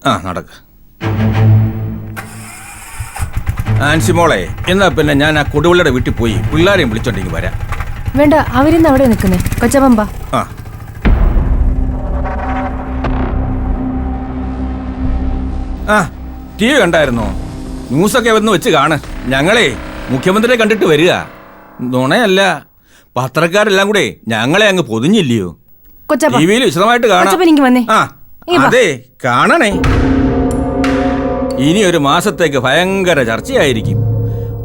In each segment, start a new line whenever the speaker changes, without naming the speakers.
ആ നടക്ക്. ആൻസി മോളെ, എന്നാ പിന്നെ ഞാൻ ആ കൊടുവള്ളിയുടെ വീട്ടിൽ പോയി പിള്ളേരെയും വിളിച്ചോണ്ടെങ്കിൽ വരാം.
വേണ്ട, അവരിന്ന് അവിടെ നിൽക്കുന്നേ. കൊച്ചപ്പ
ആ ആ ടി വി കണ്ടായിരുന്നോ? ന്യൂസൊക്കെ വന്ന് വെച്ച് കാണ്. ഞങ്ങളെ മുഖ്യമന്ത്രിയെ കണ്ടിട്ട് വരിക. നുണയല്ല, പത്രക്കാരെല്ലാം കൂടെ ഞങ്ങളെ അങ്ങ് പൊതിഞ്ഞില്ലയോ? ടി വിയിൽ വിശദമായിട്ട് കാണാം. ആ അതെ, കാണണേ. ഇനി ഒരു മാസത്തേക്ക് ഭയങ്കര ചർച്ചയായിരിക്കും.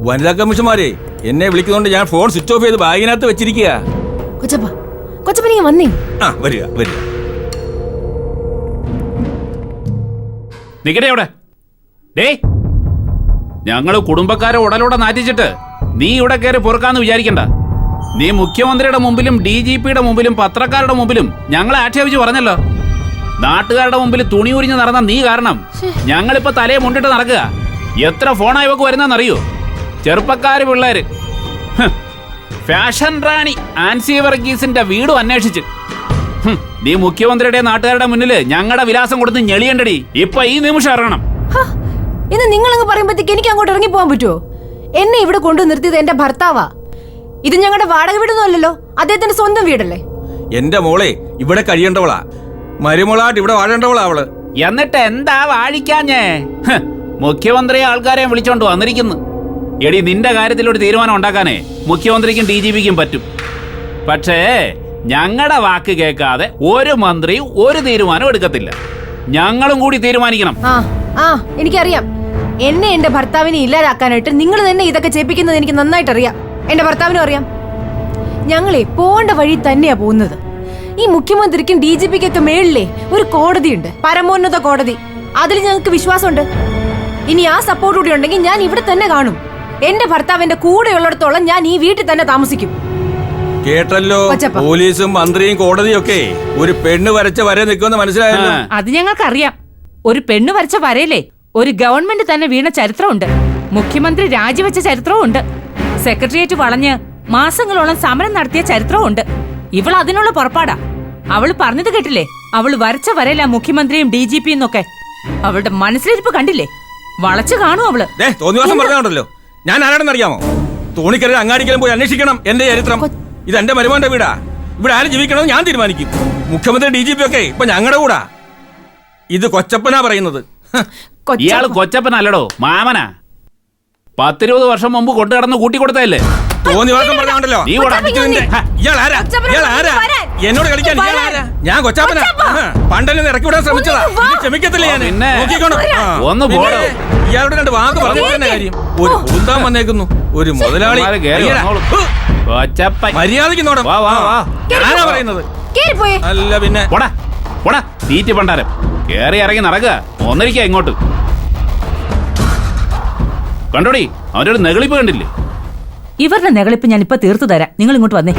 വനിതാ കമ്മീഷന്മാരെ എന്നെ വിളിക്കുന്നോണ്ട് ഞാൻ ഫോൺ സ്വിച്ച് ഓഫ് ചെയ്ത് ബാഗിനകത്ത് വെച്ചിരിക്കുക. ആ വരിക വരിക.
നിക്കടെ അവിടെ. ഡേ, ഞങ്ങള് കുടുംബക്കാരെ ഉടലോടെ നാറ്റിച്ചിട്ട് നീ ഇവിടെ കയറി പൊറുക്കാന്ന് വിചാരിക്കണ്ട. നീ മുഖ്യമന്ത്രിയുടെ മുമ്പിലും DGPയുടെ മുമ്പിലും പത്രക്കാരുടെ മുമ്പിലും ഞങ്ങളെ ആക്ഷേപിച്ച് പറഞ്ഞല്ലോ. നാട്ടുകാരുടെ മുമ്പിൽ തുണി ഉരിഞ്ഞ് നടന്ന നീ കാരണം ഞങ്ങളിപ്പോ തലയെ മുണ്ടിട്ട് നടക്കുക. എത്ര ഫോണാ ഇവക്ക് വരുന്നറിയോ? ചെറുപ്പക്കാര് പിള്ളേര് ഫാഷൻ റാണി ആൻസി വർഗീസിന്റെ വീടും അന്വേഷിച്ച് നീ മുഖ്യമന്ത്രിയുടെ നാട്ടുകാരുടെ മുന്നില് ഞങ്ങളുടെ വിലാസം കൊടുത്ത് ഞെളിയണ്ടടി. ഇപ്പൊ ഈ നിമിഷം ഇറങ്ങണം.
ഇന്ന് നിങ്ങൾ അങ്ങ് പറയുമ്പോഴത്തേക്ക് എനിക്ക് അങ്ങോട്ട് ഇറങ്ങി പോകാൻ പറ്റുമോ? എന്നെ ഇവിടെ കൊണ്ടു നിർത്തിയത് എന്റെ ഭർത്താവാ. ഇത് ഞങ്ങളുടെ വാടക വീടൊന്നും അല്ലല്ലോ, അദ്ദേഹത്തിന്റെ സ്വന്തം വീടല്ലേ.
എന്റെ മോളെ ഇവിടെ കഴിയേണ്ടവളാ, മരുമോളായിട്ട് ഇവിടെ വാഴേണ്ടവളാ അവള്.
എന്നിട്ട് എന്താ വാഴിക്കാഞ്ഞേ? മുഖ്യമന്ത്രി ആൾക്കാരെയും വിളിച്ചോണ്ട് വന്നിരിക്കുന്നു. എടി, നിന്റെ കാര്യത്തിൽ ഒരു തീരുമാനം ഉണ്ടാക്കാനേ മുഖ്യമന്ത്രിക്കും DGPക്കും പറ്റും. പക്ഷേ ഞങ്ങളുടെ വാക്ക് കേൾക്കാതെ ഒരു മന്ത്രിയും ഒരു തീരുമാനം എടുക്കത്തില്ല. ഞങ്ങളും കൂടി തീരുമാനിക്കണം.
എനിക്കറിയാം, എന്നെ എന്റെ ഭർത്താവിനെ ഇല്ലാതാക്കാനായിട്ട് നിങ്ങൾ തന്നെ ഇതൊക്കെ ചെയ്യിപ്പിക്കുന്നത് എനിക്ക് നന്നായിട്ട് അറിയാം. എന്റെ ഭർത്താവിനും അറിയാം. ഞങ്ങളെ പോണ്ട വഴി തന്നെയാ പോകുന്നത്. ഈ മുഖ്യമന്ത്രിക്കും DGPക്കൊക്കെ മേളിലെ ഒരു കോടതിയുണ്ട്, പരമോന്നത കോടതി. അതിൽ ഞങ്ങൾക്ക് വിശ്വാസമുണ്ട്. ഇനി ആ സപ്പോർട്ട് കൂടി ഉണ്ടെങ്കിൽ ഞാൻ ഇവിടെ തന്നെ കാണും. എന്റെ ഭർത്താവിന്റെ കൂടെ ഉള്ളിടത്തോളം ഞാൻ ഈ വീട്ടിൽ തന്നെ താമസിക്കും.
കേട്ടല്ലോ, പോലീസും മന്ത്രിയും കോടതിയും ഒക്കെ ഒരു പെണ്ണ് വരച്ച വര നിൽക്കുമെന്ന് മനസ്സിലായല്ലോ.
അത് ഞങ്ങൾക്കറിയാം. ഒരു പെണ്ണ് വരച്ച വരയില്ലേ ഒരു ഗവൺമെന്റ് തന്നെ വീണ ചരിത്രമുണ്ട്. മുഖ്യമന്ത്രി രാജിവെച്ച ചരിത്രവും ഉണ്ട്. സെക്രട്ടേറിയറ്റ് വളഞ്ഞ് മാസങ്ങളോളം സമരം നടത്തിയ ചരിത്രവും ഉണ്ട്. ഇവൾ അതിനുള്ള പുറപ്പാടാ. അവള് പറഞ്ഞത് കേട്ടില്ലേ? അവള് വരച്ച വരയില്ല മുഖ്യമന്ത്രിയും DGPയും ഒക്കെ. അവളുടെ മനസ്സിലിരിപ്പ് കണ്ടില്ലേ? വളച്ചു കാണും അവള്.
തോന്നിവാസം പറഞ്ഞോ. ഞാൻ ആരാണെന്ന് അറിയാമോ? തോണിക്കര അങ്ങാടിക്കലും പോയി അന്വേഷിക്കണം എന്റെ ചരിത്രം. ഇത് എന്റെ മരുമോന്റെ വീടാ. ഇവിടെ ആരും ജീവിക്കണമെന്ന് ഞാൻ തീരുമാനിക്കും. മുഖ്യമന്ത്രി DGP ഒക്കെ ഇപ്പൊ ഞങ്ങളുടെ കൂടാ. ഇത് കൊച്ചപ്പനാ പറയുന്നത്.
ഇയാള് കൊച്ചപ്പനല്ലടോ, മാമനാ. 10-20 വർഷം മുമ്പ് കൊണ്ടു കിടന്ന് കൂട്ടിക്കൊടുത്തല്ലേ.
തോന്നിവാസം പറഞ്ഞോണ്ടല്ലോ. എന്നോട് കളിക്കാൻ ഞാൻ കൊച്ചാപ്പനാ. പണ്ടെന്നെ ഇറക്കി വിടാൻ ശ്രമിച്ചതാ. ക്ഷമിക്കത്തില്ല ഞാൻ.
ഒന്ന് പോടോ.
ഇയാളുടെ 2 വാക്ക് പറഞ്ഞു തന്നെ കാര്യം. ഒരു പൂന്താൻ വന്നേക്കുന്നു, ഒരു മുതലാളി. മര്യാദക്ക് നോടാ പറയുന്നത്. അല്ല പിന്നെ
തീറ്റി പണ്ടാരം കേറി ഇറങ്ങി നടക്കുക. ഒന്നിരിക്ക ഇങ്ങോട്ട് കണ്ടോടി, അവരുടെ നെകളിപ്പ് കണ്ടില്ലേ?
ഇവരുടെ നെകളിപ്പ് ഞാൻ ഇപ്പൊ തീർത്തു തരാം. നിങ്ങൾ ഇങ്ങോട്ട് വന്നേ.